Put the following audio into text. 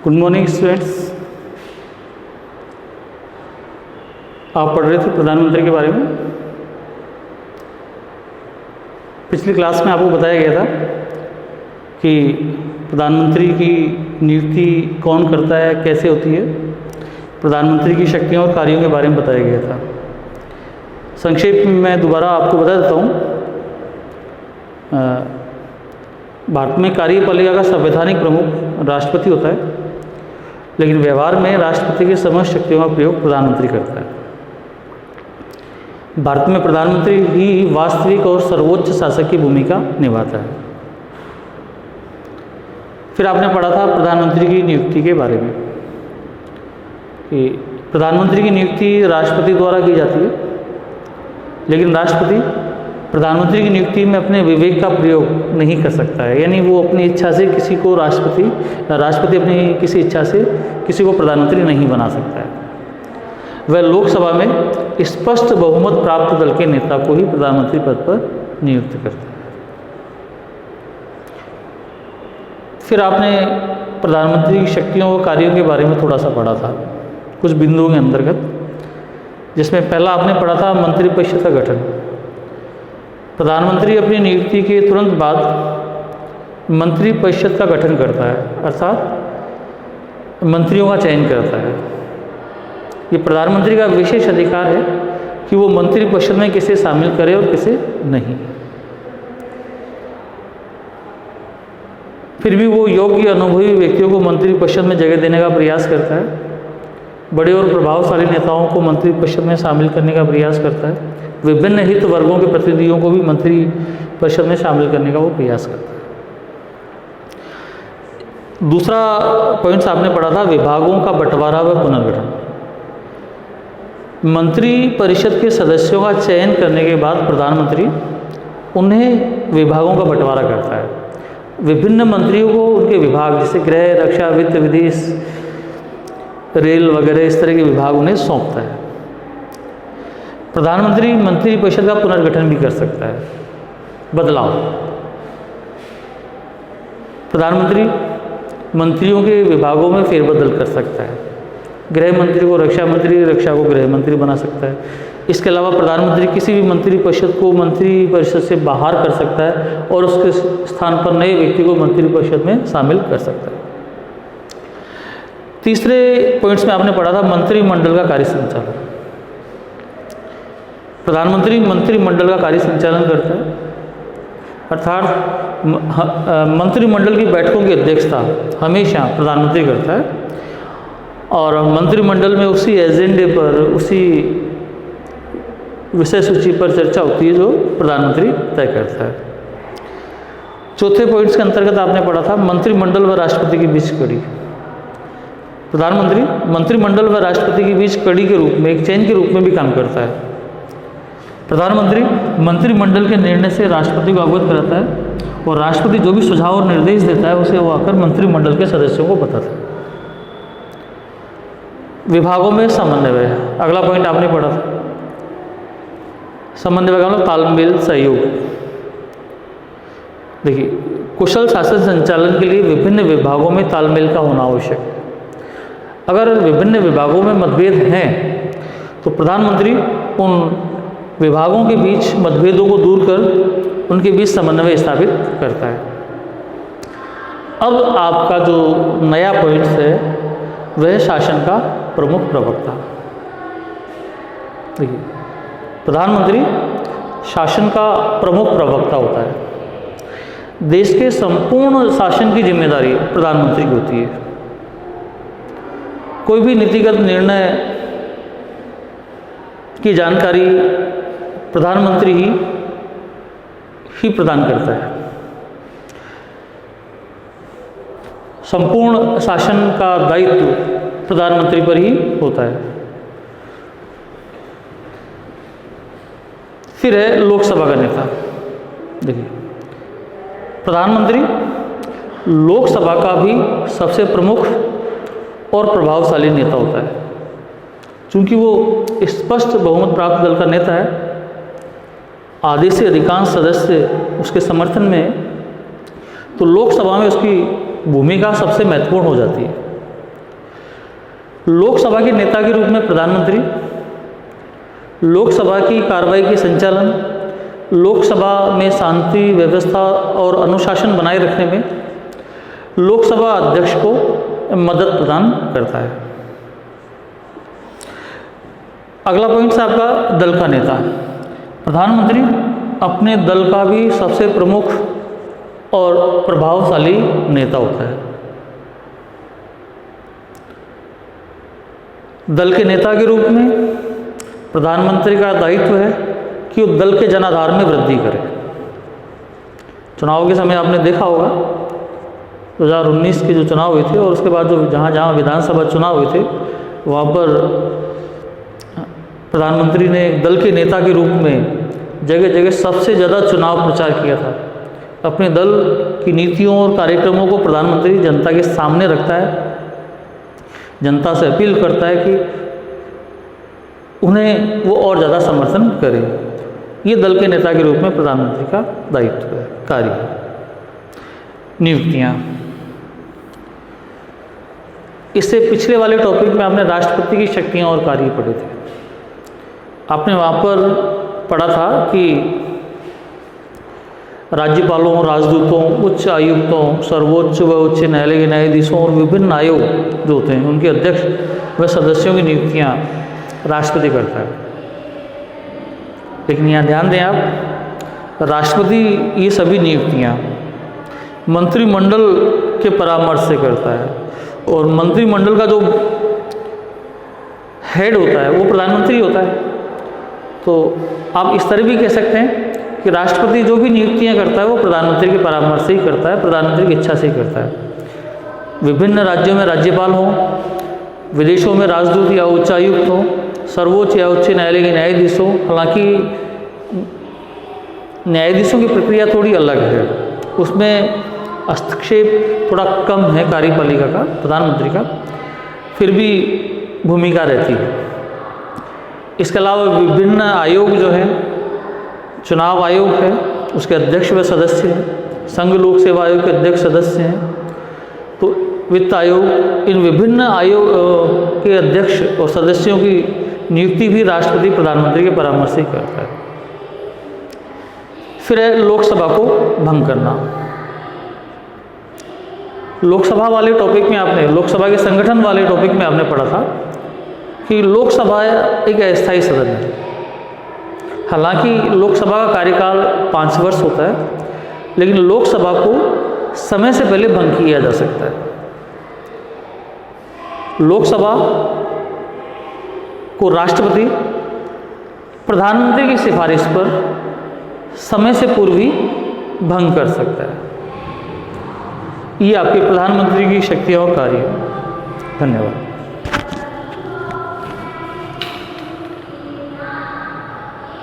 Good morning students. आप पढ़ रहे थे प्रधानमंत्री के बारे में। पिछली क्लास में आपको बताया गया था कि प्रधानमंत्री की नियुक्ति कौन करता है, कैसे होती है। प्रधानमंत्री की शक्तियों और कार्यों के बारे में बताया गया था। संक्षेप में मैं दोबारा आपको बता देता हूँ। भारत में कार्यपालिका का संवैधानिक प्रमुख राष्ट्रपति होता है, लेकिन व्यवहार में राष्ट्रपति की समस्त शक्तियों का प्रयोग प्रधानमंत्री करता है। भारत में प्रधानमंत्री ही वास्तविक और सर्वोच्च शासक की भूमिका निभाता है। फिर आपने पढ़ा था प्रधानमंत्री की नियुक्ति के बारे में कि प्रधानमंत्री की नियुक्ति राष्ट्रपति द्वारा की जाती है, लेकिन राष्ट्रपति प्रधानमंत्री की नियुक्ति में अपने विवेक का प्रयोग नहीं कर सकता है। यानी वो अपनी इच्छा से किसी को राष्ट्रपति अपनी किसी इच्छा से किसी को प्रधानमंत्री नहीं बना सकता है। वह लोकसभा में स्पष्ट बहुमत प्राप्त दल के नेता को ही प्रधानमंत्री पद पर नियुक्त करता है। फिर आपने प्रधानमंत्री की शक्तियों और कार्यों के बारे में थोड़ा सा पढ़ा था कुछ बिंदुओं के अंतर्गत, जिसमें पहला आपने पढ़ा था मंत्रिपरिषद का गठन। प्रधानमंत्री अपनी नियुक्ति के तुरंत बाद मंत्रिपरिषद का गठन करता है, अर्थात मंत्रियों का चयन करता है। ये प्रधानमंत्री का विशेष अधिकार है कि वो मंत्रिपरिषद में किसे शामिल करे और किसे नहीं। फिर भी वो योग्य अनुभवी व्यक्तियों को मंत्रिपरिषद में जगह देने का प्रयास करता है। बड़े और प्रभावशाली नेताओं को मंत्रिपरिषद में शामिल करने का प्रयास करता है। विभिन्न हित वर्गों के प्रतिनिधियों को भी मंत्रिपरिषद में शामिल करने का वो प्रयास करता है। दूसरा पॉइंट्स आपने पढ़ा था विभागों का बंटवारा व पुनर्गठन। मंत्रिपरिषद के सदस्यों का चयन करने के बाद प्रधानमंत्री उन्हें विभागों का बंटवारा करता है। विभिन्न मंत्रियों को उनके विभाग, जैसे गृह, रक्षा, वित्त, विदेश, रेल वगैरह, इस तरह के विभाग उन्हें सौंपता है। प्रधानमंत्री मंत्रिपरिषद का पुनर्गठन भी कर सकता है, बदलाव। प्रधानमंत्री मंत्रियों के विभागों में फेरबदल कर सकता है। गृह मंत्री को रक्षा मंत्री, रक्षा को गृह मंत्री बना सकता है। इसके अलावा प्रधानमंत्री किसी भी मंत्रिपरिषद को मंत्रिपरिषद से बाहर कर सकता है और उसके स्थान पर नए व्यक्ति को मंत्रिपरिषद में शामिल कर सकता है। तीसरे पॉइंट्स में आपने पढ़ा था मंत्रिमंडल का कार्य संचालन। प्रधानमंत्री मंत्रिमंडल का कार्य संचालन करता है, अर्थात मंत्रिमंडल की बैठकों की अध्यक्षता हमेशा प्रधानमंत्री करता है और मंत्रिमंडल में उसी एजेंडे पर, उसी विषय सूची पर चर्चा होती है जो प्रधानमंत्री तय करता है। चौथे पॉइंट्स के अंतर्गत आपने पढ़ा था मंत्रिमंडल व राष्ट्रपति के बीच कड़ी। प्रधानमंत्री मंत्रिमंडल व राष्ट्रपति के बीच कड़ी के रूप में, एक चेन के रूप में भी काम करता है। प्रधानमंत्री मंत्रिमंडल के निर्णय से राष्ट्रपति को अवगत कराता है और राष्ट्रपति जो भी सुझाव और निर्देश देता है उसे वो आकर मंत्रिमंडल के सदस्यों को बताता है। विभागों में समन्वय, अगला पॉइंट आपने पढ़ा था। समन्वय का मतलब तालमेल, सहयोग। देखिए, कुशल शासन संचालन के लिए विभिन्न विभागों में तालमेल का होना आवश्यक है। अगर विभिन्न विभागों में मतभेद हैं तो प्रधानमंत्री उन विभागों के बीच मतभेदों को दूर कर उनके बीच समन्वय स्थापित करता है। अब आपका जो नया पॉइंट है वह शासन का प्रमुख प्रवक्ता। देखिए, प्रधानमंत्री शासन का प्रमुख प्रवक्ता होता है। देश के संपूर्ण शासन की जिम्मेदारी प्रधानमंत्री की होती है। कोई भी नीतिगत निर्णय की जानकारी प्रधानमंत्री ही प्रदान करता है। संपूर्ण शासन का दायित्व प्रधानमंत्री पर ही होता है। फिर है लोकसभा का नेता। देखिए, प्रधानमंत्री लोकसभा का भी सबसे प्रमुख और प्रभावशाली नेता होता है। चूंकि वो स्पष्ट बहुमत प्राप्त दल का नेता है, आधे से अधिकांश सदस्य उसके समर्थन में, तो लोकसभा में उसकी भूमिका सबसे महत्वपूर्ण हो जाती है। लोकसभा के नेता के रूप में प्रधानमंत्री, लोकसभा की कार्रवाई के संचालन, लोकसभा में शांति व्यवस्था और अनुशासन बनाए रखने में लोकसभा अध्यक्ष को मदद प्रदान करता है। अगला पॉइंट है आपका दल का नेता। प्रधानमंत्री अपने दल का भी सबसे प्रमुख और प्रभावशाली नेता होता है। दल के नेता के रूप में प्रधानमंत्री का दायित्व है कि वो दल के जनाधार में वृद्धि करे। चुनाव के समय आपने देखा होगा 2019 के जो चुनाव हुए थे और उसके बाद जो जहाँ जहाँ विधानसभा चुनाव हुए थे वहाँ पर प्रधानमंत्री ने दल के नेता के रूप में जगह जगह सबसे ज़्यादा चुनाव प्रचार किया था। अपने दल की नीतियों और कार्यक्रमों को प्रधानमंत्री जनता के सामने रखता है, जनता से अपील करता है कि उन्हें वो और ज़्यादा समर्थन करें। ये दल के नेता के रूप में प्रधानमंत्री का दायित्व है, कार्य है। नियुक्तियाँ, इससे पिछले वाले टॉपिक में आपने राष्ट्रपति की शक्तियाँ और कार्य पढ़े थे। आपने वहाँ पर पढ़ा था कि राज्यपालों, राजदूतों, उच्च आयुक्तों, सर्वोच्च व उच्च न्यायालय के न्यायाधीशों और विभिन्न आयोग जो होते हैं उनके अध्यक्ष व सदस्यों की नियुक्तियाँ राष्ट्रपति करता है। लेकिन यहाँ ध्यान दें आप, राष्ट्रपति ये सभी नियुक्तियाँ मंत्रिमंडल के परामर्श से करता है और मंत्रिमंडल का जो हेड होता है वो प्रधानमंत्री होता है। तो आप इस तरह भी कह सकते हैं कि राष्ट्रपति जो भी नियुक्तियां करता है वो प्रधानमंत्री के परामर्श से ही करता है, प्रधानमंत्री की इच्छा से ही करता है। विभिन्न राज्यों में राज्यपाल हों, विदेशों में राजदूत या उच्चायुक्त हों, सर्वोच्च या उच्च न्यायालय के न्यायाधीश हों। हालांकि न्यायाधीशों की प्रक्रिया थोड़ी अलग है, उसमें हस्तक्षेप थोड़ा कम है कार्यपालिका का, प्रधानमंत्री का, फिर भी भूमिका रहती है। इसके अलावा विभिन्न आयोग जो है, चुनाव आयोग है, उसके अध्यक्ष व सदस्य हैं, संघ लोक सेवा आयोग के अध्यक्ष सदस्य हैं, तो वित्त आयोग, इन विभिन्न आयोग के अध्यक्ष और सदस्यों की नियुक्ति भी राष्ट्रपति प्रधानमंत्री के परामर्श से ही करता है। फिर है लोकसभा को भंग करना। लोकसभा वाले टॉपिक में आपने, लोकसभा के संगठन वाले टॉपिक में आपने पढ़ा था कि लोकसभा एक अस्थायी सदन है। हालांकि लोकसभा का कार्यकाल 5 वर्ष होता है, लेकिन लोकसभा को समय से पहले भंग किया जा सकता है। लोकसभा को राष्ट्रपति प्रधानमंत्री की सिफारिश पर समय से पूर्व ही भंग कर सकता है। ये आपके प्रधानमंत्री की शक्तियाँ और कार्य। धन्यवाद।